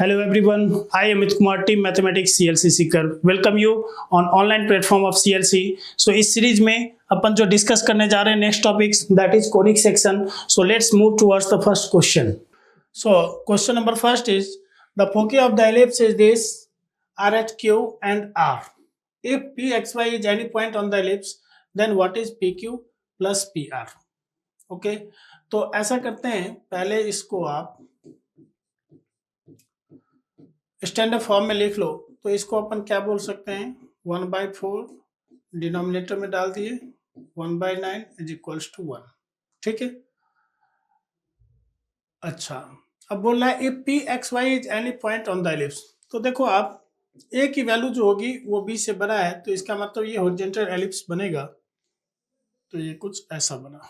Hello everyone, I am Amit Kumar, Team Mathematics CLC Seeker. Welcome you on online platform of CLC. So इस series में अपन जो discuss करने जा रहे हैं next topics that is conic section. So let's move towards the first question. So question number first is the foci of the ellipse is this R at Q and R. If Pxy is any point on the ellipse, then what is PQ plus PR? Okay, तो ऐसा करते हैं, पहले इसको आप standard form में लिख लो. तो इसको अपन क्या बोल सकते हैं, 1/4 डिनोमिनेटर में डाल दिए, 1/9 इज इक्वल्स टू 1. ठीक है. अच्छा, अब बोल रहा है if P X Y is any point on the ellipse. तो देखो आप, ए की वैल्यू जो होगी वो बी से बड़ा है, तो इसका मतलब ये हॉरिजॉन्टल एलिप्स बनेगा. तो ये कुछ ऐसा बना.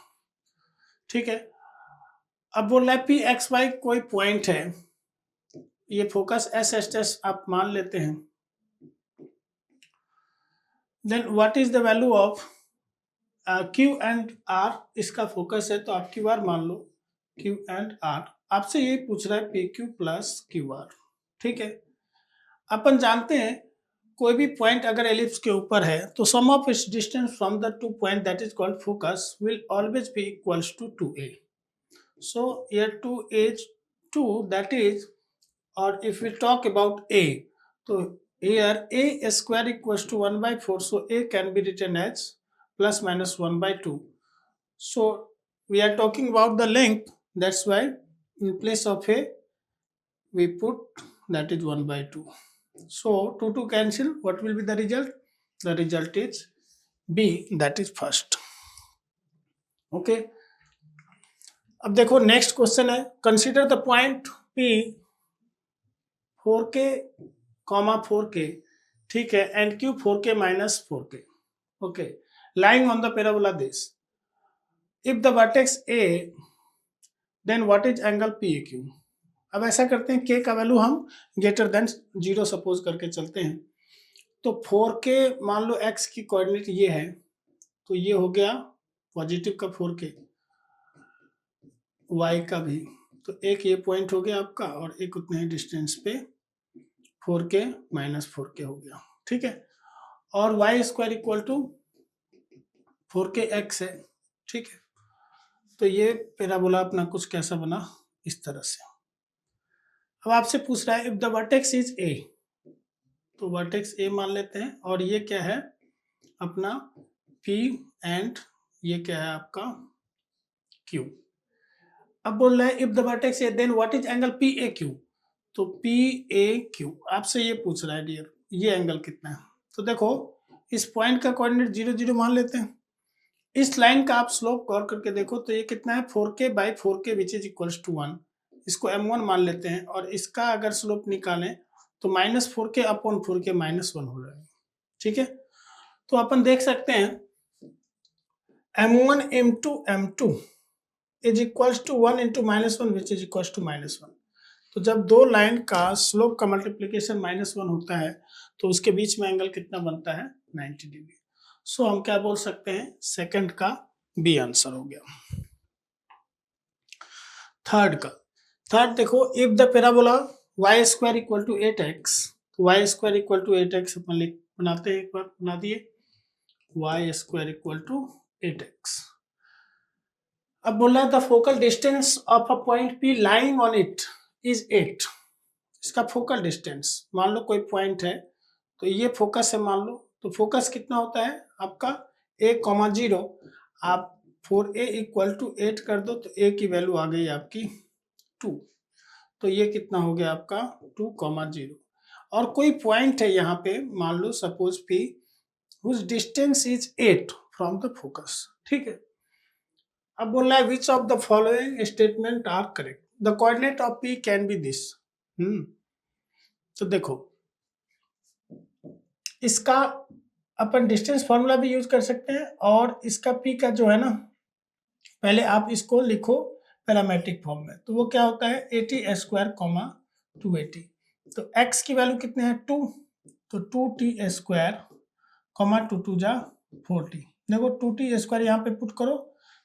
ठीक है. अब बोल रहा है पी एक्स वाई कोई पॉइंट है, ये फोकस एस एस एस आप मान लेते हैं. Then what is the value of Q and R. इसका फोकस है तो आप क्यू आर मान लो, क्यू एंड आर. आपसे ये पूछ रहा है P Q plus Q R. ठीक है. अपन जानते हैं कोई भी पॉइंट अगर एलिप्स के ऊपर है तो sum of its distance from the two point that is called focus will always be equals to 2a. So here 2 is 2, that is, or if we talk about a, so here a square equals to 1/4, so a can be written as plus minus 1/2. So we are talking about the length, that's why in place of a we put that is 1/2. So 2 cancel, what will be the result? The result is b, that is first. Okay. अब देखो next question है, consider the point P 4K, 4K. ठीक है. And Q 4K minus 4K. Okay, lying on the parabola this. If the vertex A, then what is angle PAQ? अब ऐसा करते हैं, K का वैल्यू हम ग्रेटर देन 0 सपोज करके चलते हैं. तो 4K मान लो x की कोऑर्डिनेट ये है, तो ये हो गया पॉजिटिव का 4K, y का भी. तो एक ये पॉइंट हो गया आपका, और एक उतने ही डिस्टेंस पे 4K minus 4K हो गया. ठीक है. और y square equal to 4K x है. ठीक है. तो ये पैराबोला अपना कुछ कैसा बना, इस तरह से. अब आपसे पूछ रहा है if the vertex is a, तो वर्टेक्स a मान लेते हैं, और ये क्या है अपना P एंड ये क्या है आपका Q. अब बोल रहा है if the vertex A, then what is angle PAQ. तो PAQ आपसे ये पूछ रहा है डियर, ये एंगल कितना है. तो देखो इस पॉइंट का कोऑर्डिनेट 0 0 मान लेते हैं. इस लाइन का आप स्लोप गौर करके देखो, तो ये कितना है 4K/4K which is equals to 1. इसको M1 मान लेते हैं, और इसका अगर स्लोप निकालें तो -4K अपॉन 4K -1 हो जाएगा. ठीक है. तो अपन देख सकते हैं M1 M2 M2 is equals to 1 into -1 which is equals to -1. तो जब दो लाइन का स्लोप का मल्टीप्लीकेशन -1 होता है तो उसके बीच में एंगल कितना बनता है, 90 डिग्री. सो हम क्या बोल सकते हैं, सेकंड का बी आंसर हो गया. थर्ड देखो, if the parabola y square equal to 8x, तो y square equal to 8x अपन बनाते हैं, एक बार बना दिए, y square equal to 8x. अब बोल रहा है the focal distance of a point P lying on it is 8. इसका फोकल डिस्टेंस, मान लो कोई पॉइंट है, तो ये फोकस है मान लो, तो फोकस कितना होता है आपका a,0. आप 4a इक्वल टू 8 कर दो, तो a की वैल्यू आ गई आपकी 2. तो ये कितना हो गया आपका 2,0. और कोई पॉइंट है यहाँ पे, मान लो suppose P whose distance is 8 from the focus. ठीक है. अब बोल रहा है which of the following statement are correct. The coordinate of P can be this. तो देखो इसका अपन डिस्टेंस फॉर्मूला भी यूज कर सकते हैं, और इसका P का जो है ना, पहले आप इसको लिखो पैरामेट्रिक फॉर्म में. तो वो क्या होता है 80² 280. तो x की वैल्यू कितने हैं 2, तो 2t² 2 2 जा 40. देखो 2t² यहाँ पे पुट करो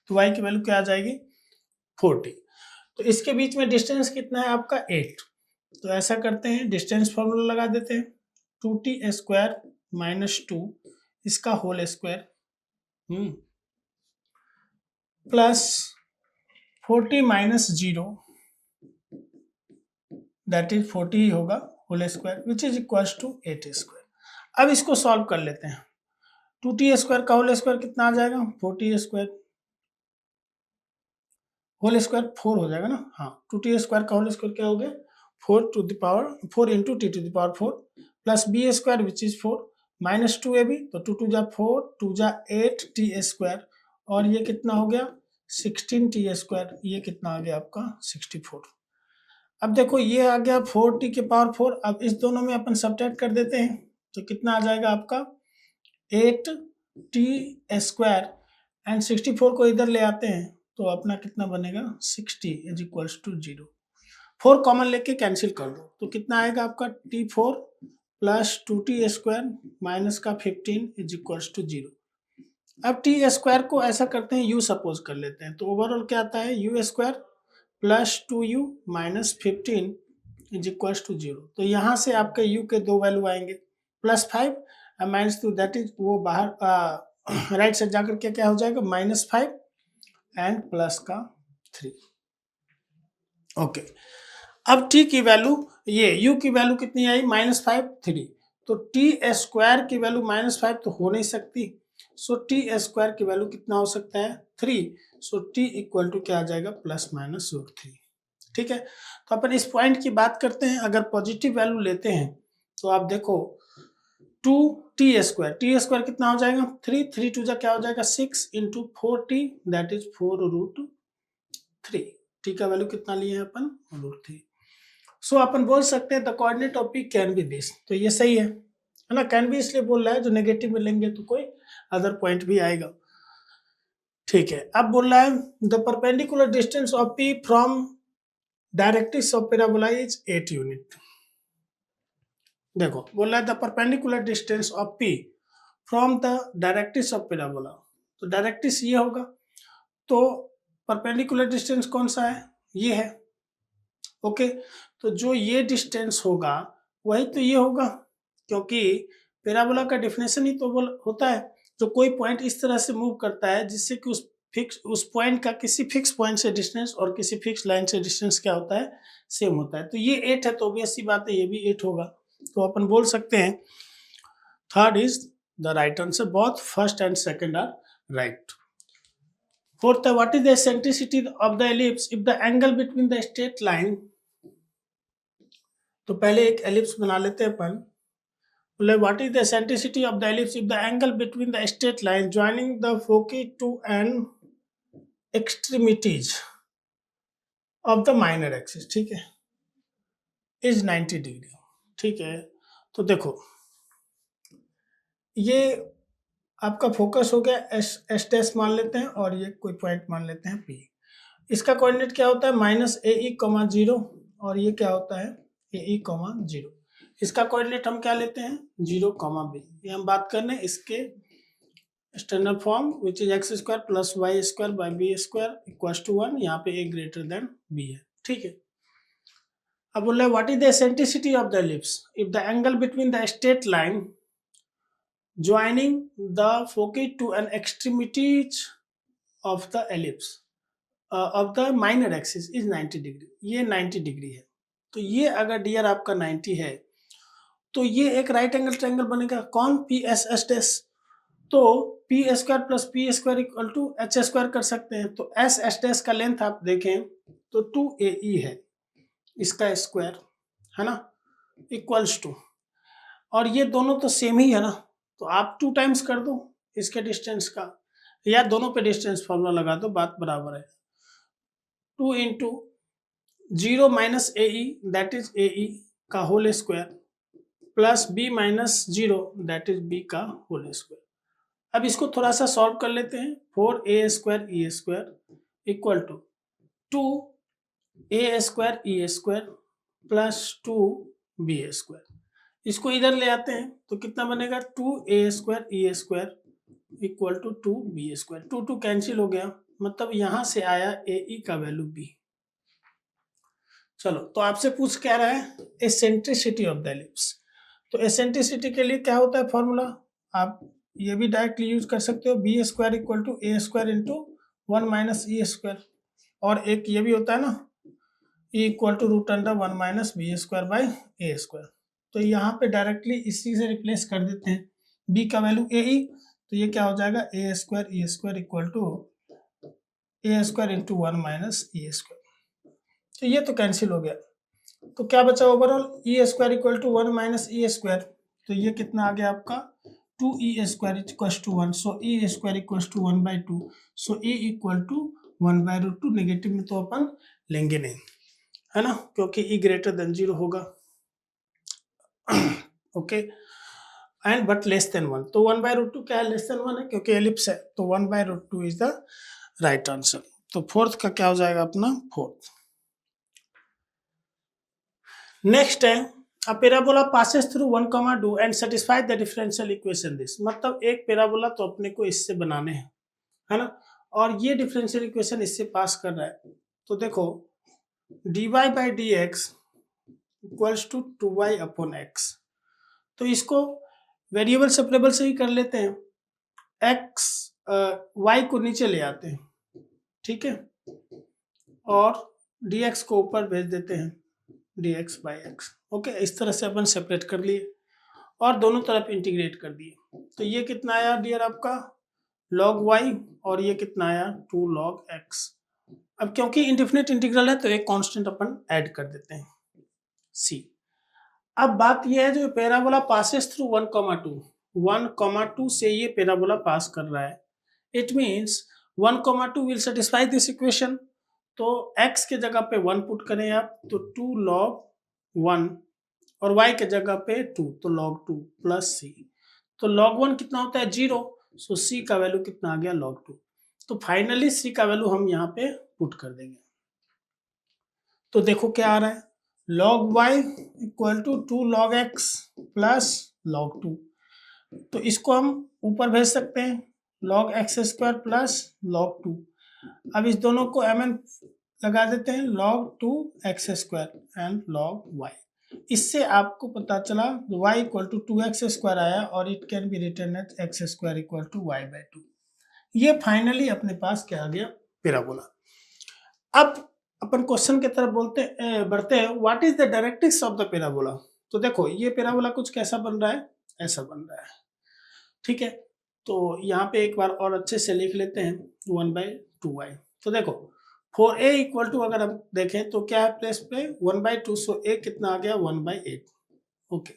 तो y की वैल्यू क्या आ जाएगी 40. तो इसके बीच में डिस्टेंस कितना है आपका 8. तो ऐसा करते हैं, डिस्टेंस फॉर्मूला लगा देते हैं, 2t² - 2 इसका whole square plus 40 - 0 that is 40 ही होगा whole square which is equals to 8² अब इसको सॉल्व कर लेते हैं। 2t² का होल स्क्वायर कितना आ जाएगा, 40² होल स्क्वायर 4 हो जाएगा ना, हाँ 2t² का होल स्क्वायर क्या हो गया 4 to the power 4 into t to the power 4 plus b² which is 4 minus 2ab तो 2 2 जा 4 2 जा 8t² और ये कितना हो गया 16t², ये कितना आ गया आपका 64। अब देखो ये आ गया 4t के पावर 4, अब इस दोनों में अपन सब्ट्रैक्ट कर देते हैं तो कितना आ जाएगा आपका 8t² एंड 64 को इधर ले आते हैं तो अपना कितना बनेगा 60 इज इक्वल्स टू 0। 4 कॉमन लेके कैंसिल कर दो तो कितना आएगा आपका t4 प्लस 2t² माइनस का 15 इज इक्वल्स टू 0। अब t² को ऐसा करते हैं u सपोज कर लेते हैं तो ओवरऑल क्या आता है u² plus 2u minus 15 is equals to 0। तो यहाँ से आपके u के दो वैल्यू आएंगे +5 माइनस 2 दैट इज वो बाहर राइट साइड जाकर के क्या हो जाएगा -5 एंड प्लस का 3। ओके अब t की वैल्यू ये u की वैल्यू कितनी आई -5 3 तो t² की वैल्यू -5 तो हो नहीं सकती सो t² की वैल्यू कितना हो सकता है 3 सो t इक्वल टू क्या आ जाएगा ±√3। ठीक है तो अपन इस पॉइंट की बात करते हैं, अगर पॉजिटिव वैल्यू लेते हैं तो आप देखो 2t² कितना हो जाएगा 3 3 2 जा क्या हो जाएगा 6 into 4t that is 4√3। t का वैल्यू कितना लिए हैं अपन √3। सो अपन बोल सकते हैं the coordinate of p can be this, तो ये सही है ना, कैन बी इसलिए बोल रहा है जो नेगेटिव में लेंगे तो कोई अदर पॉइंट भी आएगा। ठीक है अब बोल रहा है the perpendicular distance of p from directrix of parabola is 8 unit. देखो बोल रहा है the perpendicular distance of p from the directrix of parabola, तो डायरेक्ट्रिक्स ये होगा तो परपेंडिकुलर डिस्टेंस कौन सा है ये है। ओके तो जो ये डिस्टेंस होगा वही तो ये होगा, क्योंकि पैराबोला का डेफिनेशन ही तो होता है जो कोई पॉइंट इस तरह से मूव करता है जिससे कि उस पॉइंट का किसी फिक्स पॉइंट से डिस्टेंस और किसी फिक्स लाइन से डिस्टेंस क्या होता है सेम होता है। तो ये 8 है तो ऑब्वियस सी बात है ये भी 8 होगा, तो अपन बोल सकते हैं third is the right answer, both first and second are right. Fourth है what is the eccentricity of the ellipse if the angle between the straight line. तो पहले एक एलिप्स बना लेते हैं अपन, बोले what is the eccentricity of the ellipse if the angle between the straight line joining the foci to an extremities of the minor axis, ठीक है, इज 90 डिग्री। ठीक है तो देखो ये आपका फोकस हो गया एस डैश मान लेते हैं और ये कोई पॉइंट मान लेते हैं पी। इसका कोऑर्डिनेट क्या होता है -AE, 0 और ये क्या होता है AE, 0। इसका कोऑर्डिनेट हम क्या लेते हैं 0, b। ये हम बात कर रहे हैं इसके standard form which is x² + y² by b² equals to 1, यहाँ पे a ग्रेटर देन b है। ठीक है अब बोल रहे what is the eccentricity of the ellipse if the angle between the straight line joining the foci to an extremities of the ellipse of the minor axis is 90 degree, ये 90 degree है। तो ये अगर डियर आपका 90 है तो ये एक राइट एंगल ट्रायंगल बनेगा कौन PSS, तो p² + p² equal to h² कर सकते हैं। तो S का लेंथ आप देखें तो 2AE है, इसका स्क्वायर है ना इक्वल्स टू, और ये दोनों तो सेम ही है ना तो आप 2 टाइम्स कर दो इसके डिस्टेंस का, या दोनों पे डिस्टेंस फॉर्मूला लगा दो बात बराबर है। 2 into 0 - AE that is AE का whole square plus b - 0 that is b का होल स्क्वायर। अब इसको थोड़ा सा सॉल्व कर लेते हैं। 4a² e² equal to 2a² e² plus 2b²। इसको इधर ले आते हैं तो कितना बनेगा 2a² e² equal to 2b²। 2 2 cancel हो गया, मतलब यहां से आया AE का वैल्यू b। चलो, तो आपसे पूछ क्या रहा है, एसेंट्रिसिटी ऑफ द एलिप्स। तो एसेंट्रिसिटी के लिए क्या होता है फॉर्मूला, आप ये भी डायरेक्टली यूज कर सकते हो, B square equal to A square into 1 minus E square, और एक ये भी होता है ना, E equal to root under 1 minus B square by A square. तो यहाँ पे डायरेक्टली इसी से रिप्लेस कर देते हैं, बी का वैल्यू ए ई, तो ये क्या हो जाएगा, A square equal to A square into 1 minus E square. तो ये तो कैंसिल हो गया, तो क्या बचा overall, E square equal to 1 minus E square, तो ये कितना आ गया आपका 2e square equal to 1, so E square equal to 1/2, so E equal to 1/√2। Negative में तो अपन लेंगे नहीं, है ना, क्योंकि ई ग्रेटर देन 0 होगा। Okay, and but less than 1, तो 1/√2 क्या है, लेस देन 1 है, क्योंकि एलिप्स है, तो 1/√2 इज द राइट आंसर। तो फोर्थ का क्या हो जाएगा अपना, फोर्थ। नेक्स्ट है, a parabola passes through 1, 2 and satisfy the differential equation this, मतलब एक पैराबोला तो अपने को इससे बनाने हैं, है ना, और ये डिफरेंशियल इक्वेशन इससे पास कर रहा है। तो देखो dy by D X equals to 2y upon X, तो इसको वेरिएबल सेपरेबल से ही कर लेते हैं, x y को नीचे ले आते हैं, ठीक है, और dx को ऊपर भेज देते हैं, dx बाई एक्स। ओके, इस तरह से अपन सेपरेट कर लिए और दोनों तरफ इंटीग्रेट कर दिए। तो ये कितना आया डियर आपका log y, और ये कितना आया 2 log x। अब क्योंकि इंडेफिनिट इंटीग्रल है तो एक कांस्टेंट अपन ऐड कर देते हैं c। अब बात यह है, जो पैराबोला पासेस थ्रू 1,2 से ये पैराबोला पास कर रहा है, it means 1,2 will satisfy this equation. तो x के जगह पे 1 पुट करें आप, तो 2 log 1, और y के जगह पे 2, तो log 2 प्लस c। तो log 1 कितना होता है 0, सो c का वैल्यू कितना आ गया log 2। तो फाइनली c का वैल्यू हम यहाँ पे पुट कर देंगे। तो देखो क्या आ रहा है, log y equal to 2 log x plus log 2, तो इसको हम ऊपर भेज सकते हैं, log x square plus log 2। अब इस दोनों को mn लगा देते हैं, log 2 x square and log y। इससे आपको पता चला y equal to 2x square आया, और it can be written as x square equal to y/2। ये फाइनली अपने पास क्या आ गया, पैराबोला। अब अपन क्वेश्चन की तरफ बढ़ते हैं, what is the directrix of the parabola. तो देखो ये पैराबोला कुछ कैसा बन रहा है, ऐसा बन रहा है, ठीक है। तो यहाँ पे एक बार और अच्छे से लिख लेते हैं 1/2y। तो देखो फॉर a इक्वल टू अगर हम देखें तो क्या है प्लेस पे 1/2, सो a कितना आ गया 1/8। ओके,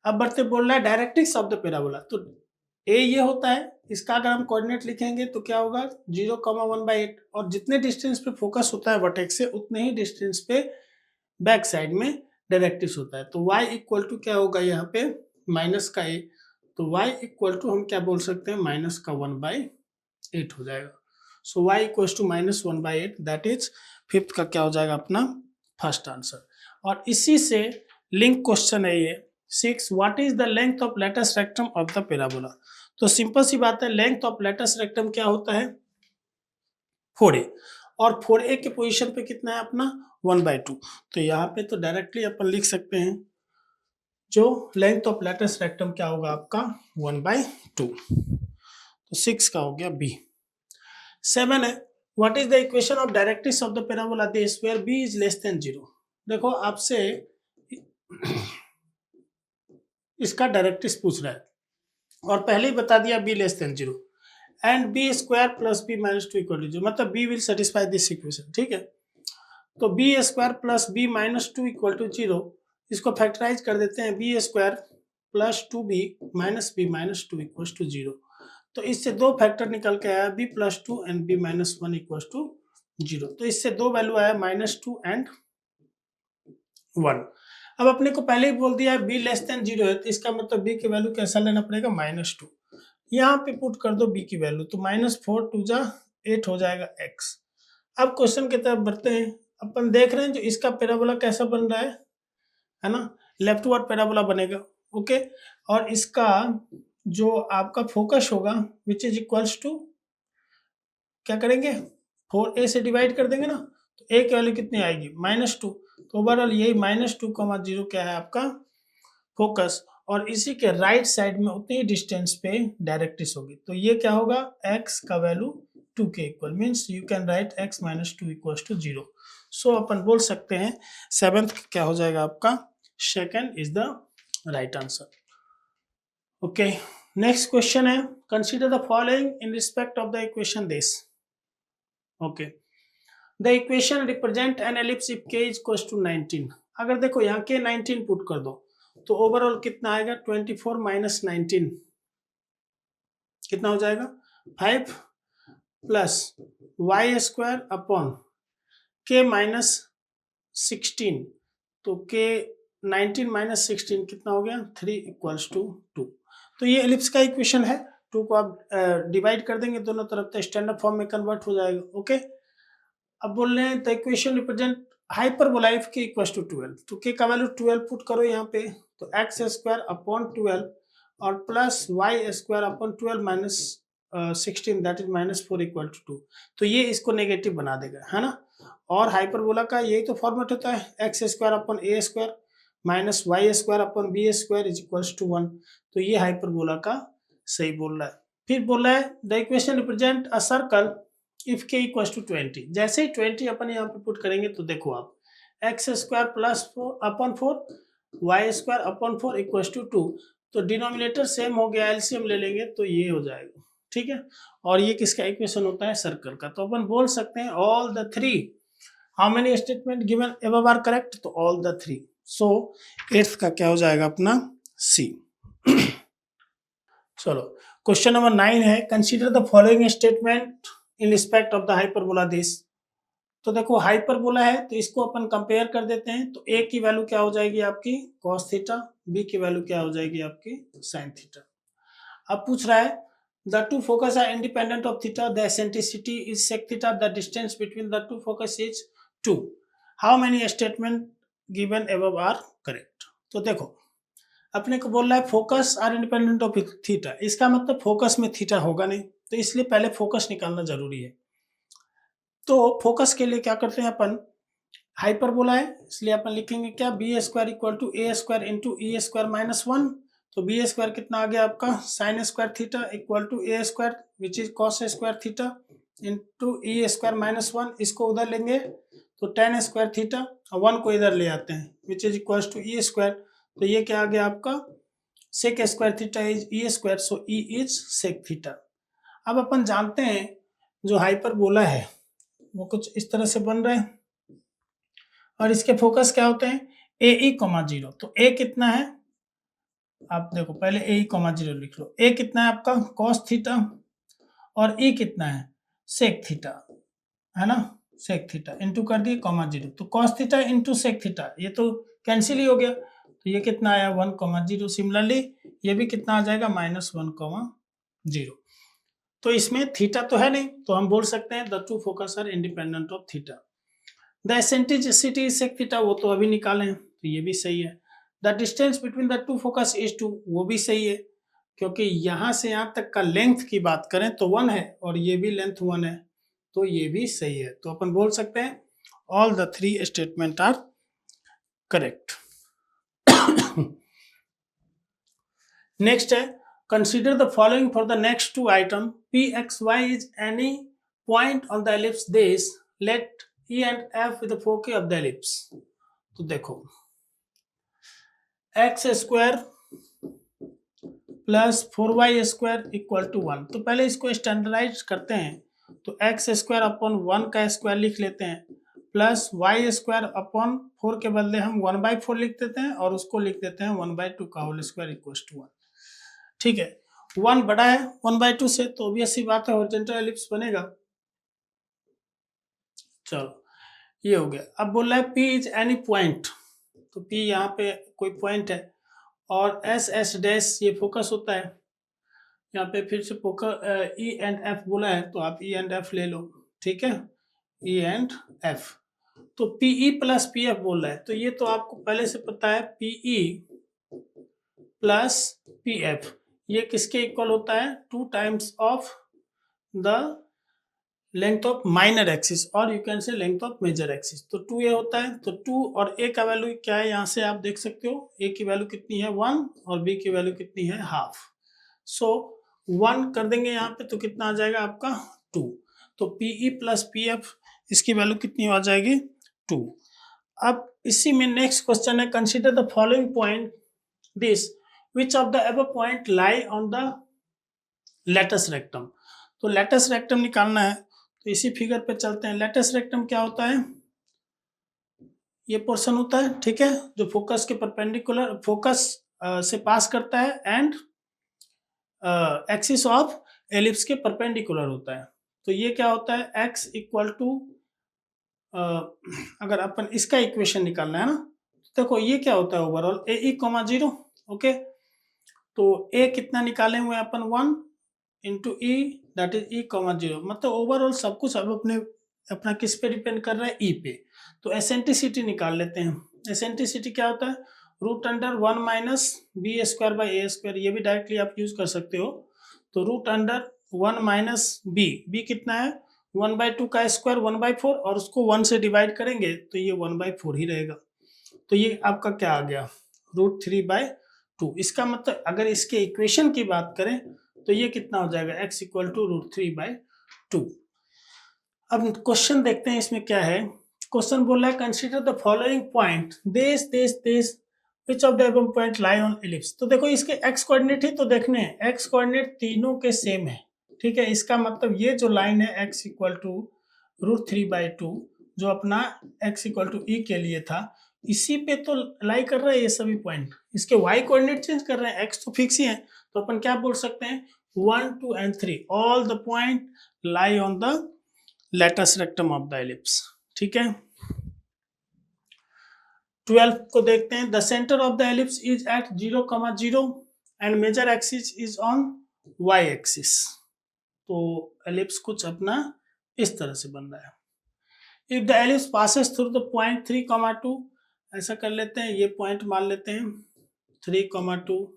अब बढ़ते बोल रहा है डायरेक्ट्रिक्स ऑफ द पैराबोला। तो a ये होता है, इसका अगर हम कोऑर्डिनेट लिखेंगे तो क्या होगा 0, 1/8, और जितने डिस्टेंस पे फोकस होता है वर्टेक्स से उतने ही डिस्टेंस पे बैक साइड में डायरेक्ट्रिक्स होता है। तो y इक्वल टू क्या होगा यहाँ पे माइनस का a, तो y इक्वल टू हम क्या बोल सकते हैं माइनस का 1/8 हो जाएगा। So y equal to minus 1/8, that is fifth का क्या हो जाएगा अपना फर्स्ट आंसर। और इसी से लिंक क्वेश्चन है ये 6, what is the length of latus rectum of the parabola. तो सिंपल सी बात है, लेंथ ऑफ लेटस रेक्टम क्या होता है 4a, और 4a के पोजीशन पे कितना है अपना 1/2। तो यहाँ पे तो डायरेक्टली अपन लिख सकते हैं जो लेंथ ऑफ लेटस रेक्टम क्या होगा आपका 1/2। तो 6 का हो गया बी। 7 है, what is the equation of directrix of the parabola this where B is less than 0। देखो आपसे इसका डायरेक्ट्रिक्स पूछ रहा है, और पहले ही बता दिया B less than 0 and B square plus B minus 2 equal to 0, मतलब B will satisfy this equation, ठीक है। तो B square plus B minus 2 equal to 0, इसको फैक्टराइज कर देते हैं, B square plus 2b minus B minus 2 equal to 0। तो इससे दो फैक्टर निकल के आया b plus 2 and b minus 1 equal to 0। तो इससे दो वैल्यू आया -2 एंड 1। अब अपने को पहले ही बोल दिया है b लेस देन 0 है, तो इसका मतलब b की वैल्यू कैसा लेना पड़ेगा -2। यहाँ पे पुट कर दो b की वैल्यू, तो -4 2 जा 8 हो जाएगा x। अब क्वेश्चन की तरफ बढ़ते हैं, अपन देख रहे हैं जो इसका पैराबोला कैसा बन रहा है ना, लेफ्टवर्ड पैराबोला बनेगा। ओके, और इसका जो आपका फोकस होगा विच इज इक्वल्स टू क्या करेंगे 4a से डिवाइड कर देंगे ना, तो ए की वैल्यू कितनी आएगी -2। तो ओवरऑल यही -2,0 क्या है आपका फोकस, और इसी के राइट साइड में उतनी डिस्टेंस पे डायरेक्ट्रिक्स होगी। तो ये क्या होगा, x का वैल्यू 2 के equal, means you can write x - 2 equals to 0। So अपन बोल सकते हैं 7th क्या हो जाएगा आपका, second is the right answer. Okay, next question है, consider the following in respect of the equation this. Okay, the equation represent an ellipse if k equals to 19। अगर देखो यहाँ k 19 पुट कर दो तो ओवरऑल कितना आएगा, 24 - 19 कितना हो जाएगा, 5 plus Y square upon k -16। तो k 19 - 16 कितना हो गया, 3 इक्वल्स टू 2। तो ये एलिप्स का इक्वेशन है। 2 को आप डिवाइड कर देंगे दोनों तरफ तो स्टैंडर्ड फॉर्म में कन्वर्ट हो जाएगा। ओके, अब बोल रहे हैं the equation represent hyperbola if k equals to 12। तो k का वैल्यू 12 पुट करो यहाँ पे, तो एक्स स्क्वायर अपॉन 12 और plus Y square upon 12 minus 16 that is -4 equal to 2। तो ये इसको नेगेटिव बना देगा, है ना। और हाइपरबोला का यही तो फॉर्मेट होता है, X square upon A square minus Y square upon B square is equals to 1। तो ये हाइपरबोला का सही बोल रहा है। फिर बोल रहा है the equation represent a circle if k equals to 20। जैसे ही 20 अपन यहाँ पे पुट करेंगे तो देखो आप, X square plus 4 upon 4 Y square upon 4 equals to 2। तो डिनोमिनेटर सेम हो गया, एलसीएम ले लेंगे तो ये हो जाएगा, ठीक है। और ये किसका इक्वेशन होता है, सर्कल का। तो अपन बोल सकते हैं all the three, how many statement given above are correct, तो all the three. So 8th का क्या हो जाएगा अपना, सी। चलो, क्वेश्चन नंबर 9 है, consider the following statement in respect of the hyperbola this. तो देखो हाइपरबोला है तो इसको अपन कंपेयर कर देते हैं। तो a की वैल्यू क्या हो जाएगी आपकी cos थीटा, b की वैल्यू क्या हो जाएगी आपकी sin थीटा। अब पूछ रहा है the two focus are independent of theta, the eccentricity is sec theta, the distance between the two focus is 2, how many statement given above are correct. तो देखो अपने को बोल रहा है focus are independent of theta, इसका मतलब focus में थीटा होगा नहीं, तो इसलिए पहले फोकस निकालना जरूरी है। तो फोकस के लिए क्या करते हैं अपन, हाइपरबोला है इसलिए अपन लिखेंगे क्या, B square equal to A square into E square -1। तो बी स्क्वायर कितना आ गया आपका sine square theta equal to A square which is cos square theta into E square -1। इसको उधर लेंगे तो टेन स्क्वायर थीटा, और 1 को इधर ले आते हैं which is equal to E square. तो ये क्या आ गया आपका sec square theta is E square, so E is sec theta. अब अपन जानते हैं जो हाइपरबोला है वो कुछ इस तरह से बन रहे हैं और इसके फोकस क्या होते हैं ए ई कॉमा 0। तो ए कितना है, आप देखो पहले ए ई कॉमा 0 लिख लो। ए कितना है आपका कॉस थीटा और ई कितना है सेक थीटा, है ना, सेक थीटा इंटू कर दिए कॉमा 0। तो cos theta into sec theta ये तो कैंसिल ही हो गया, तो ये कितना आया 1,0। सिमिलरली ये भी कितना आ जाएगा -1,0। तो इसमें थीटा तो है नहीं, तो हम बोल सकते हैं the two focus are independent of theta. The eccentricity sec theta वो तो अभी निकाले हैं, तो ये भी सही है। The distance between the two focus is 2, वो भी सही है क्योंकि यहाँ से यहाँ तक का लेंथ की बात करें तो 1 है और ये भी लेंथ 1 है, तो ये भी सही है। तो अपन बोल सकते हैं all the three statement are correct. Next है consider the following for the next two item. P x y is any point on the ellipse this, let E and F with the foci of the ellipse। तो देखो x square plus 4y square equal to 1। तो पहले इसको standardise करते हैं, तो x square upon 1 का square लिख लेते हैं प्लस वाई स्क्वायर अपॉन 4 के बदले हम 1/4 लिख देते हैं और उसको लिख देते हैं 1/2 का होल स्क्वायर इक्वल टू 1। ठीक है, 1 बड़ा है 1/2 से, तो ऑब्वियस सी बात है हॉरिजॉन्टल एलिप्स बनेगा। चलो ये हो गया। अब बोल रहा है P इज एनी पॉइंट, तो P यहाँ पे कोई पॉइंट है और S डैश ये फोकस होता है। यहाँ पे फिर से फोकस E एंड F बोला है तो आप E एंड F ले लो, ठीक है, E एंड F। तो PE प्लस PF बोल रहा है, तो ये तो आपको पहले से पता है PE प्लस PF ये किसके इक्वल होता है 2 times of the length of minor axis और you can say length of major axis. तो 2a होता है, तो 2 और a का वैल्यू क्या है यहाँ से आप देख सकते हो, a की वैल्यू कितनी है 1 और b की वैल्यू कितनी है हाफ। सो 1 कर देंगे यहाँ पे तो कितना आ जाएगा आपका 2। तो PE प्लस PF इसकी वैल्यू कितनी आ जाएगी 2। अब इसी में नेक्स्ट क्वेश्चन है, consider the following point this which of the above point lie on the latus rectum. तो लेटस रेक्टम निकालना है, तो इसी फिगर पे चलते हैं। लेटस रेक्टम क्या होता है, ये पोर्शन होता है, ठीक है, जो फोकस के परपेंडिकुलर, फोकस से पास करता है एंड एक्सिस ऑफ एलिप्स के परपेंडिकुलर होता है। तो ये क्या होता है x इक्वल टू, अगर अपन इसका इक्वेशन निकालना है ना, तो देखो ये क्या होता है ओवरऑल AE, 0। ओके, तो a कितना निकाले हुए अपन 1 into E that is E, 0। मतलब ओवरऑल सब कुछ अब अपना किस पे डिपेंड कर रहा है, E पे। तो एसेंट्रिसिटी निकाल लेते हैं। एसेंट्रिसिटी क्या होता है, root under 1 minus B square by A square, ये भी डायरेक्टली आप यूज कर सकते हो। तो रूट अंडर 1 माइनस बी कितना है 1/2 का स्क्वायर 1/4 और उसको 1 से डिवाइड करेंगे तो ये 1/4 ही रहेगा। तो ये आपका क्या आ गया √3/2। इसका मतलब अगर इसके इक्वेशन की बात करें तो ये कितना हो जाएगा x इक्वल टू √3/2। अब क्वेश्चन देखते हैं इसमें क्या है। क्वेश्चन बोल रहा है consider the following point this which of the above point lie on ellipse. तो देखो इसके x कोऑर्डिनेट ही तो देखने हैं, x कोऑर्डिनेट तीनों के सेम है, ठीक है। इसका मतलब ये जो लाइन है x इक्वल टू √3/2 जो अपना x इक्वल टू E के लिए था, इसी पे तो लाई कर रहा है ये सभी पॉइंट। इसके y कोऑर्डिनेट चेंज कर रहे हैं, x तो फिक्स ही है। तो अपन क्या बोल सकते हैं 1, 2 and 3 all the point lie on the latus rectum of the ellipse, ठीक है। 12 को देखते हैं। The centre of the ellipse is at 0, 0 and major axis is on y axis. तो एलिप्स कुछ अपना इस तरह से बन रहा है। If the ellipse passes through the point 3, 2, ऐसा कर लेते हैं, ये पॉइंट मान लेते हैं 3, 2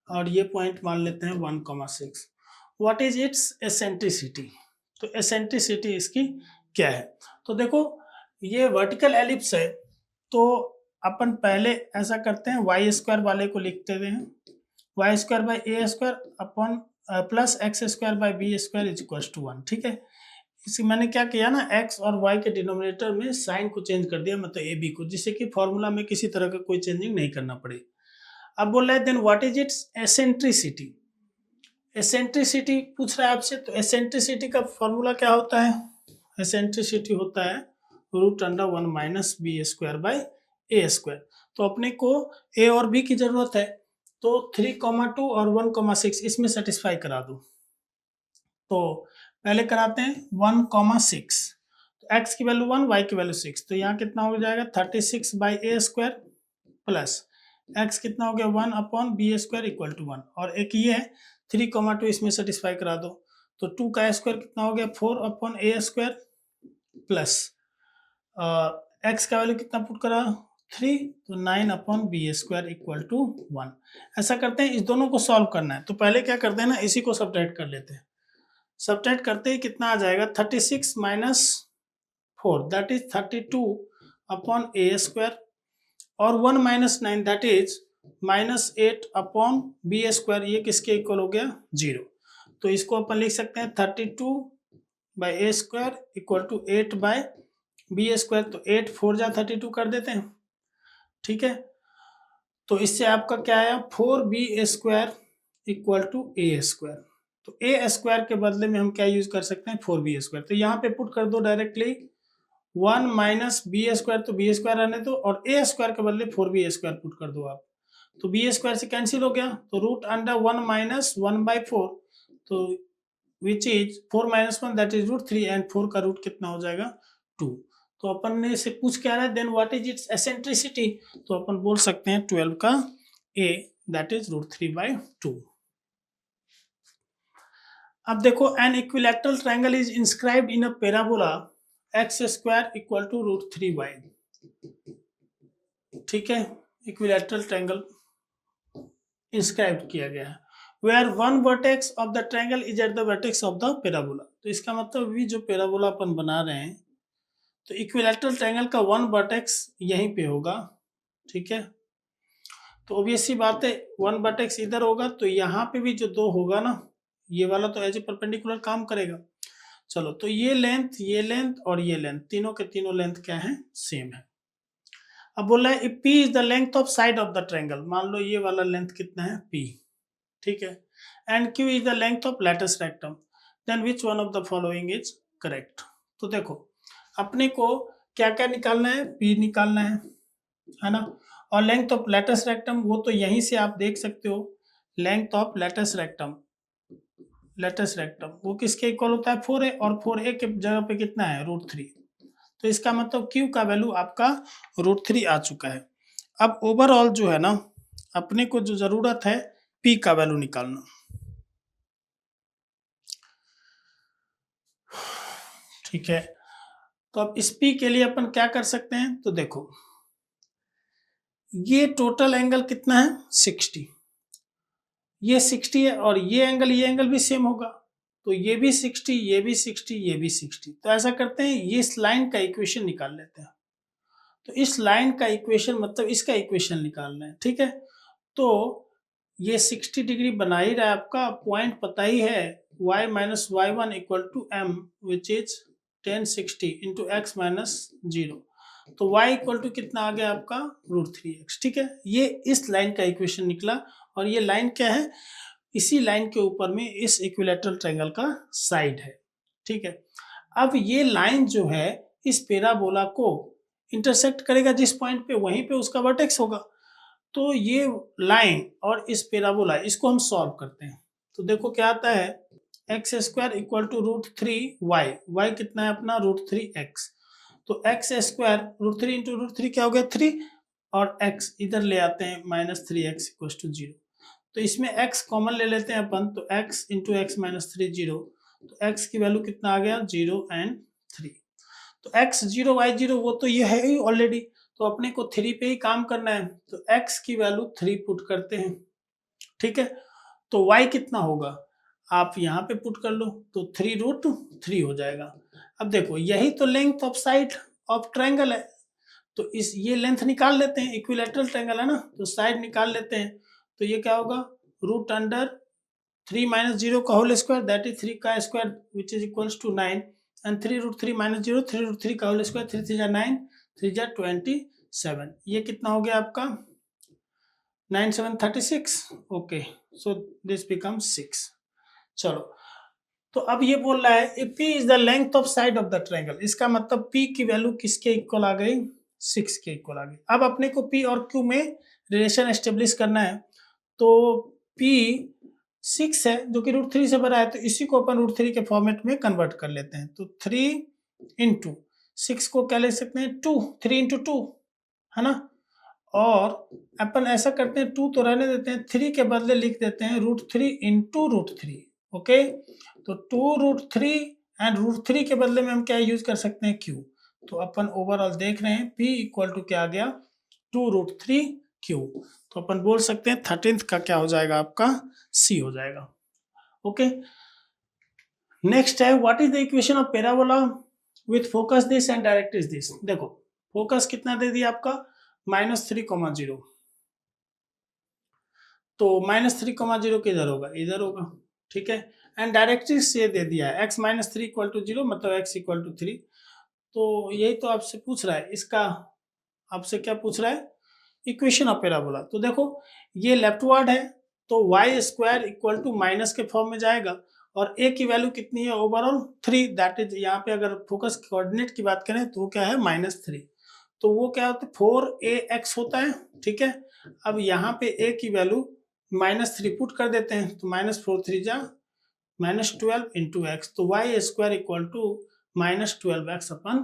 और ये पॉइंट मान लेते हैं 1, 6। What is its eccentricity. तो एसेंट्रिसिटी इसकी क्या है, तो देखो ये वर्टिकल एलिप्स है, तो अपन पहले ऐसा करते हैं वाई स्क्वायर वाले को लिखते हुए हैं y² upon plus x²/b² is equal to 1, ठीक है। इसी मैंने क्या किया ना, x और y के डिनोमिनेटर में साइन को चेंज कर दिया, मतलब ab को, जिससे कि फॉर्मूला में किसी तरह का कोई चेंजिंग नहीं करना पड़े। अब बोल रहा है then what is its eccentricity. Eccentricity पूछ रहा है आपसे, तो एसेंट्रिसिटी का फॉर्मूला क्या होता है, एसेंट्रिसिटी होता है √1 माइनस b²/a²। तो अपने को a और b की जरूरत है, तो 3, 2 और 1, 6 इसमें सेटिस्फाई करा दो। तो पहले कराते हैं 1, 6, तो x की वैल्यू 1, y की वैल्यू 6, तो यहाँ कितना हो जाएगा 36/a² प्लस x कितना हो गया 1/b² इक्वल टू 1, और एक ये है 3, 2 इसमें सेटिस्फाई करा दो, तो 2 का स्क्वायर कितना हो गया 4/a² प्लस x का वैल्यू कितना पुट करा 3, तो 9/b² इक्वल टू 1। ऐसा करते हैं, इस दोनों को सॉल्व करना है, तो पहले क्या करते हैं ना, इसी को सब्ट्रैक्ट कर लेते हैं। सब्ट्रैक्ट करते ही कितना आ जाएगा 36 माइनस 4 दैट इज 32/a² और 1 माइनस 9 दैट इज -8/b², ये किसके इक्वल हो गया 0। तो इसको अपन लिख सकते हैं 32/a² इक्वल टू 8/b², तो 8 4 जा 32 कर देते हैं, ठीक है। तो इससे आपका क्या आया 4b² इक्वल टू a²। तो a² के बदले में हम क्या यूज कर सकते हैं 4b², तो यहाँ पे पुट कर दो डायरेक्टली 1 माइनस b² तो b² रहने दो, और a² के बदले 4b² पुट कर दो आप, तो b² से कैंसिल हो गया, तो √1 माइनस 1/4, तो which is 4 minus 1 that is √3 and 4 का रूट कितना हो जाएगा 2। तो अपन ने से पूछ क्या रहा है then what is its eccentricity, तो अपन बोल सकते हैं 12 का a दैट इज √3/2। अब देखो an equilateral triangle is inscribed in a parabola x² equal to √3y, ठीक है। इक्विलैटरल ट्रायंगल इंस्क्राइब किया गया है, where one vertex of the triangle is at the vertex of the parabola. तो इसका मतलब भी जो पैराबोला अपन बना रहे हैं तो इक्विलैटरल ट्रायंगल का वन वर्टेक्स यहीं पे होगा, ठीक है। तो ऑब्वियस सी बात है, वन वर्टेक्स इधर होगा तो यहाँ पे भी जो दो होगा ना, ये वाला तो एज ए परपेंडिकुलर काम करेगा। चलो, तो ये लेंथ और ये लेंथ, तीनों के तीनों लेंथ क्या है, सेम है। अब बोल रहा है if P is the length of side of the triangle, मान लो ये वाला लेंथ कितना है P, ठीक है, and Q is the length of latus rectum, then which one of the following is correct. तो देखो अपने को क्या क्या निकालना है, P निकालना है ना, और लेंथ ऑफ लैटिस रेक्टम वो तो यहीं से आप देख सकते हो, लेंथ ऑफ लैटिस रेक्टम वो किसके इक्वल होता है, 4a, और 4a के जगह पे कितना है, √3। तो इसका मतलब Q का वैल्यू आपका √3 आ चुका है। अब ओवरऑल जो है ना, अपने को जो जरूरत है P का वैल्यू निकालना, ठीक है। तो अब इस P के लिए अपन क्या कर सकते हैं, तो देखो ये टोटल एंगल कितना है, 60, ये 60 है, और ये एंगल भी सेम होगा, तो ये भी 60, ये भी 60, ये भी 60। तो ऐसा करते हैं, ये इस लाइन का इक्वेशन निकाल लेते हैं। तो इस लाइन का इक्वेशन मतलब इसका इक्वेशन निकालना है, ठीक है। तो ये 60 डिग्री बना ही रहा है, आपका पॉइंट पता ही है, y minus Y one equal to M which is 1060 into X minus 0। तो y इक्वल टू कितना आ गया आपका, √3x, ठीक है। ये इस लाइन का इक्वेशन निकला, और ये लाइन क्या है, इसी लाइन के ऊपर में इस इक्विलैटरल ट्रायंगल का साइड है, ठीक है। अब ये लाइन जो है इस पैराबोला को इंटरसेक्ट करेगा जिस पॉइंट पे, वहीं पे उसका वर्टेक्स होगा। तो ये लाइन और इस पैराबोला, इसको हम सॉल्व करते हैं। तो देखो क्या आता है, x² equal to √3y, y कितना है अपना, √3x। तो x² √3 इंटू √3 क्या हो गया, 3, और x इधर ले आते हैं -3x इक्वल टू 0। तो इसमें x कॉमन ले लेते हैं अपन, तो x इंटू एक्स माइनस 3 0, तो x की वैल्यू कितना आ गया, 0 एंड 3। तो x 0 y 0 वो तो ये है ही ऑलरेडी, तो अपने को 3 पे ही काम करना है, तो x की वैल्यू 3 पुट करते हैं, ठीक है। तो y कितना होगा, आप यहाँ पे पुट कर लो, तो 3√3 हो जाएगा। अब देखो यही तो length of side of triangle है, तो इस ये लेंथ निकाल लेते हैं, इक्विलैटरल ट्रायंगल है ना, तो साइड निकाल लेते हैं। तो ये क्या होगा, √3 माइनस 0 का होल स्क्वायर, दैट इज 3 का square which is equals to 9, and 3√3 minus 0, 3√3 का होल स्क्वायर, 3 3 9, 3 27। ये कितना हो गया आपका, 9 7 36, ओके, सो दिस बिकम्स 6। चलो, तो अब ये बोल रहा है P is the length of side of the triangle, इसका मतलब P की वैल्यू किसके इक्वल आ गई, 6 के इक्वल आ गई। अब अपने को P और Q में रिलेशन एस्टेब्लिश करना है, तो P 6 है जो कि √3 से बड़ा है, तो इसी को अपन √3 के फॉर्मेट में कन्वर्ट कर लेते हैं। तो 3 इंटू 6 को क्या ले सकते हैं, 2, 3 इंटू 2 है ना, और अपन ऐसा करते हैं, 2 तो रहने देते हैं, 3 के बदले लिख देते हैं √3 इंटू √3, ओके। तो 2√3 एंड √3 के बदले में हम क्या यूज कर सकते हैं, Q। तो अपन ओवरऑल देख रहे हैं P इक्वल टू क्या आ गया, 2√3Q। तो अपन बोल सकते हैं 13th का क्या हो जाएगा आपका, C हो जाएगा, ओके। नेक्स्ट है, what is the equation of parabola with focus this and directrix this. देखो फोकस कितना दे दिया आपका, -3,0, तो -3,0 किधर होगा, इधर होगा, ठीक है। एंड डायरेक्ट्रिक्स ये दे दिया है x - 3 इक्वल टू 0, मतलब x इक्वल टू 3। तो यही तो आपसे पूछ रहा है, इसका आपसे क्या पूछ रहा है, इक्वेशन ऑफ पैराबोला। तो देखो ये लेफ्टवर्ड है, तो y² इक्वल टू माइनस के फॉर्म में जाएगा, और a की वैल्यू कितनी है ओवरऑल 3, दैट इज यहाँ पे अगर फोकस कोऑर्डिनेट की बात करें तो वो क्या है, -3। तो वो क्या होता है, 4ax होता है, ठीक है। अब यहाँ पे a की वैल्यू -3 पुट कर देते हैं, तो -4 3 जा -12 इंटू एक्स, तो y² equal to -12x upon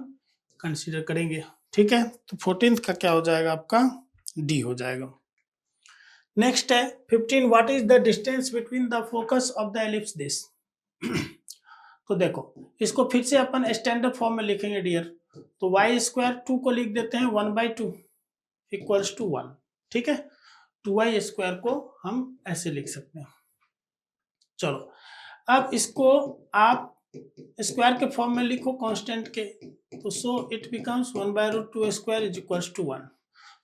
consider करेंगे, ठीक है। तो 14th का क्या हो जाएगा आपका, D हो जाएगा। नेक्स्ट है 15, what is the distance between the focus of the ellipse this. तो देखो इसको फिर से अपन स्टैंडर्ड फॉर्म में लिखेंगे डियर, तो y² 2 को लिख देते हैं 1/2 इक्वल्स टू 1, ठीक है। 2y² को हम ऐसे लिख सकते हैं, चलो अब इसको आप स्क्वायर के फॉर्म में लिखो कांस्टेंट के, तो so it becomes 1/√2 square is equals to 1.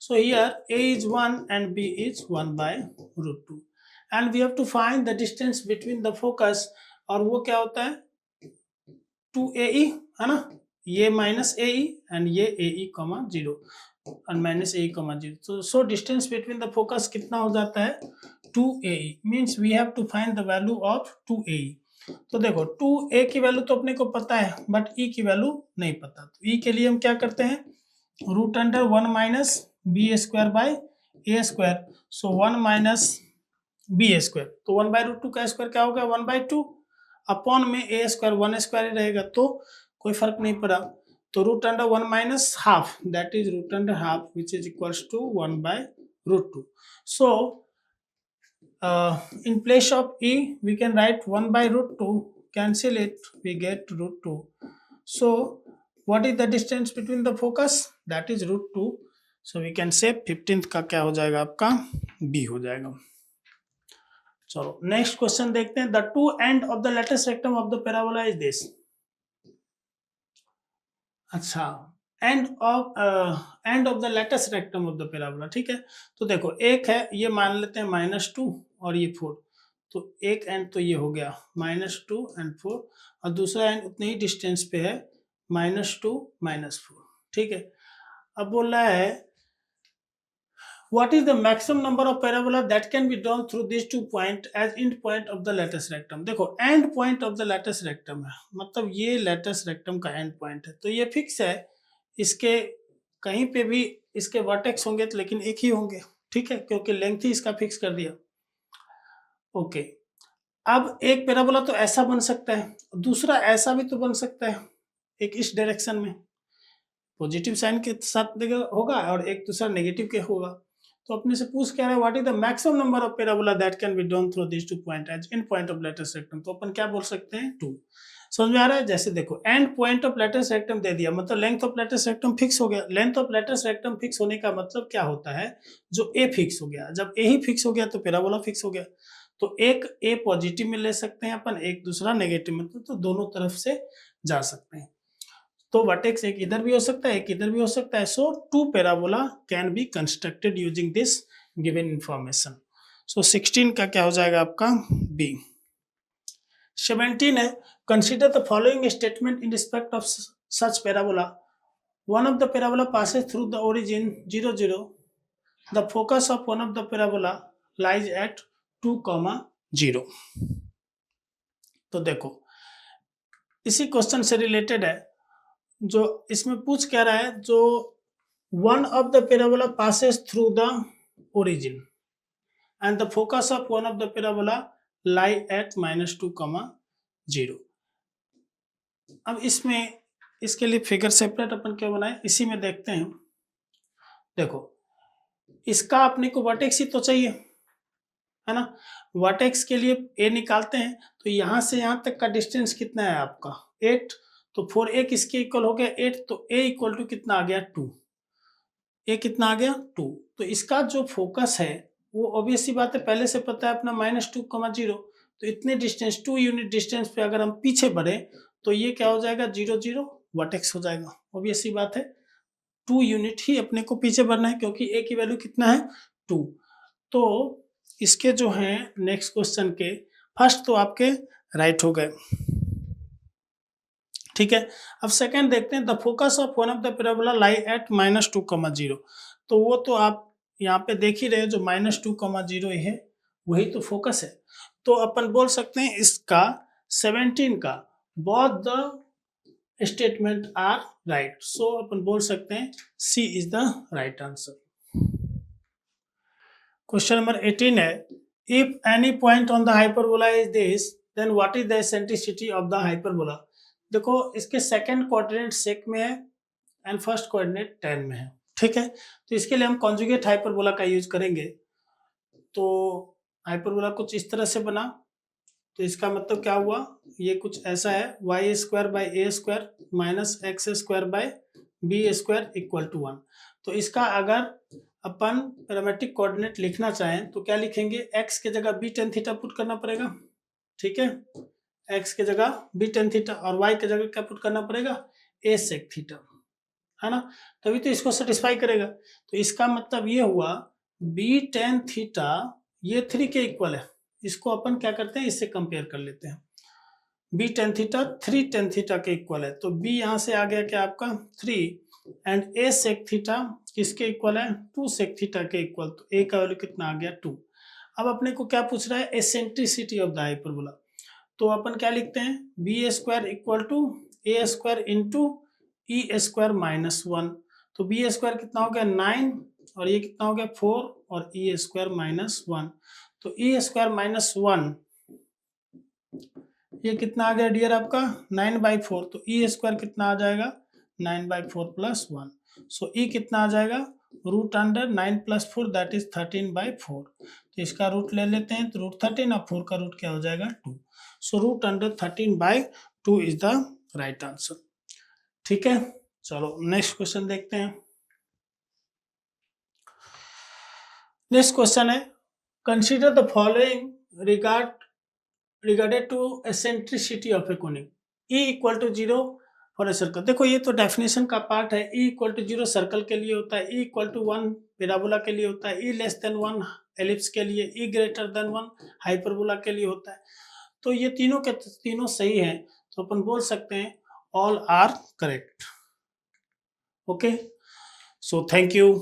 So here a is 1 and b is 1/√2 and we have to find the distance between the focus, और वो क्या होता है 2ae है ना, ये माइनस ae एंड ये ae, 0 और minus ae, 0. So distance between the focus कितना हो जाता है 2ae, means we have to find the value of 2ae. तो देखो 2a की वैल्यू तो अपने को पता है बट e की वैल्यू नहीं पता, तो e के लिए हम क्या करते हैं √1 minus B square by A square. So 1 minus B square, तो 1/√2 का स्क्वायर क्या होगा 1/2 अपॉन में ए स्क्वायर 1 स्क्वायर ही रहेगा, तो कोई फर्क नहीं पड़ा. तो √1 minus half, that is √1/2 which is equals to 1/√2. So in place of e we can write 1/√2, cancel it, we get √2. So what is the distance between the focus, that is √2. So we can say 15th का क्या हो जाएगा आपका b हो जाएगा. चलो next question देखते हैं. The two end of the latus rectum of the parabola is this. अच्छा end of the latus rectum of the parabola, ठीक है. तो देखो एक है ये मान लेते हैं -2 और ये 4, तो एक एंड तो ये हो गया -2 एंड 4 और दूसरा एंड उतने ही डिस्टेंस पे है -2 -4, ठीक है. अब बोल रहा है what is the maximum number of parabola that can be drawn through these 2 points as end point of the lattice rectum. देखो end point of the lattice rectum है, मतलब ये lattice rectum का end point है, तो ये fix है, इसके कहीं पे भी इसके वर्टेक्स होंगे तो लेकिन एक ही होंगे, ठीक है, क्योंकि लेंथ ही इसका फिक्स कर दिया. ओके अब एक पैराबोला तो ऐसा बन सकता है, दूसरा ऐसा भी तो बन सकता है, एक इस डायरेक्शन में पॉजिटिव साइन के साथ होगा और एक दूसरा नेगेटिव के होगा. तो अपने से पूछ क्या रहा है what is the maximum number of parabola that can be drawn through this 2 point as end point of latest rectum. तो अपन क्या बोल सकते हैं 2. समझ में आ रहा है. जैसे देखो end point of latest rectum दे दिया, मतलब length of latest rectum fix हो गया. Length of latest rectum fix होने का मतलब क्या होता है, जो ए फिक्स हो गया, जब ए ही फिक्स हो गया तो पैराबोला फिक्स हो गया. तो एक ए पॉजिटिव में ले सकते हैं अपन, एक दूसरा नेगेटिव में, तो दोनों तरफ से जा सकते हैं. तो वर्टेक्स एक इधर भी हो सकता है एक इधर भी हो सकता है. So 2 parabola can be constructed using this given information. So 16 का क्या हो जाएगा आपका बी. 17 है consider the following statement in respect of such parabola. One of the parabola passes through the origin 0 0. The focus of one of the parabola lies at 2, 0. तो देखो इसी question से रिलेटेड है, जो इसमें पूछ क्या रहा है, जो one of the parabola passes through the origin and the focus of one of the parabola lie at -2, 0. अब इसमें इसके लिए फिगर सेपरेट अपन क्या बनाए, इसी में देखते हैं. देखो इसका अपने को वर्टेक्स ही तो चाहिए है ना, वर्टेक्स के लिए ए निकालते हैं. तो यहां से यहां तक का डिस्टेंस कितना है आपका 8, तो 4a किसके इक्वल हो गया 8, तो a इक्वल टू कितना आ गया 2. ए कितना आ गया 2. तो इसका जो फोकस है वो ऑब्वियस सी बात है, पहले से पता है अपना -2, 0. तो इतने डिस्टेंस 2 यूनिट डिस्टेंस पे अगर हम पीछे बढ़े तो ये क्या हो जाएगा 0 0 वर्टेक्स हो जाएगा. ऑब्वियस सी बात है 2 यूनिट ही अपने को पीछे बढ़ना है, क्योंकि ए की वैल्यू कितना है 2. तो इसके जो है नेक्स्ट क्वेश्चन के फर्स्ट तो आपके राइट हो गए, ठीक है. अब सेकंड देखते हैं. The focus of one of the parabola lie at -2, 0. तो वो तो आप यहाँ पे देख ही रहे हो, जो -2, 0 है वही तो फोकस है. तो अपन बोल सकते हैं इसका 17 का both the statement are right. So अपन बोल सकते हैं C is the right answer. Question number 18 है if any point on the hyperbola is this then what is the eccentricity of the hyperbola. देखो इसके सेकंड कोऑर्डिनेट सेक में है and first coordinate tan में है, ठीक है. तो इसके लिए हम कॉन्जुगेट हाइपरबोला का यूज करेंगे. तो हाइपरबोला कुछ इस तरह से बना, तो इसका मतलब क्या हुआ, ये कुछ ऐसा है y² - x² = 1. तो इसका अगर अपन पैरामेट्रिक कोऑर्डिनेट लिखना चाहें तो क्या लिखेंगे, x के जगह b tan थीटा पुट करना पड़ेगा, ठीक है, x के जगह बी टेन थीटा और y के जगह क्या पुट करना पड़ेगा, a सेक थीटा, है ना, तभी तो इसको सेटिस्फाई करेगा। तो इसका मतलब ये हुआ बी टेन थीटा ये 3 के इक्वल है, इसको अपन क्या करते हैं, इससे कंपेयर कर लेते हैं। B tan theta 3 tan theta के इक्वल है, तो बी यहाँ से आ गया क्या आपका 3 एंड ए सेक थीटा किसके इक्वल है, 2 सेक थीटा के इक्वल, तो ए का वैल्यू कितना आ गया 2। अब अपने को क्या पूछ रहा है, एसेंट्रिसिटी ऑफ द हाइपरबोला, तो अपन क्या लिखते हैं, B square equal to A square into E square minus 1, तो बी स्क्वायर कितना हो गया 9 और ये कितना हो गया 4 और ई स्क्वायर माइनस 1, तो ई स्क्वायर माइनस 1 ये कितना आ गया डियर आपका 9/4, तो ई स्क्वायर कितना आ जाएगा 9/4 प्लस 1, सो ई कितना आ जाएगा root under 9 plus 4 that is 13/4, तो इसका रूट ले लेते हैं, तो रूट 13 और 4 का रूट क्या हो जाएगा 2, so root under 13/2 is the right answer. ठीक है, चलो नेक्स्ट क्वेश्चन देखते हैं। नेक्स्ट क्वेश्चन है, consider the following regarded to eccentricity of a conic, E equal to 0 for a circle। देखो ये तो डेफिनेशन का पार्ट है, E equal to 0 सर्कल के लिए होता है, E equal to 1 पैराबोला के लिए होता है, E less than 1 एलिप्स के लिए, E greater than 1 हाइपरबोला के लिए होता है। तो ये तीनों के तीनों सही हैं, तो अपन बोल सकते हैं all are correct. Okay, so thank you.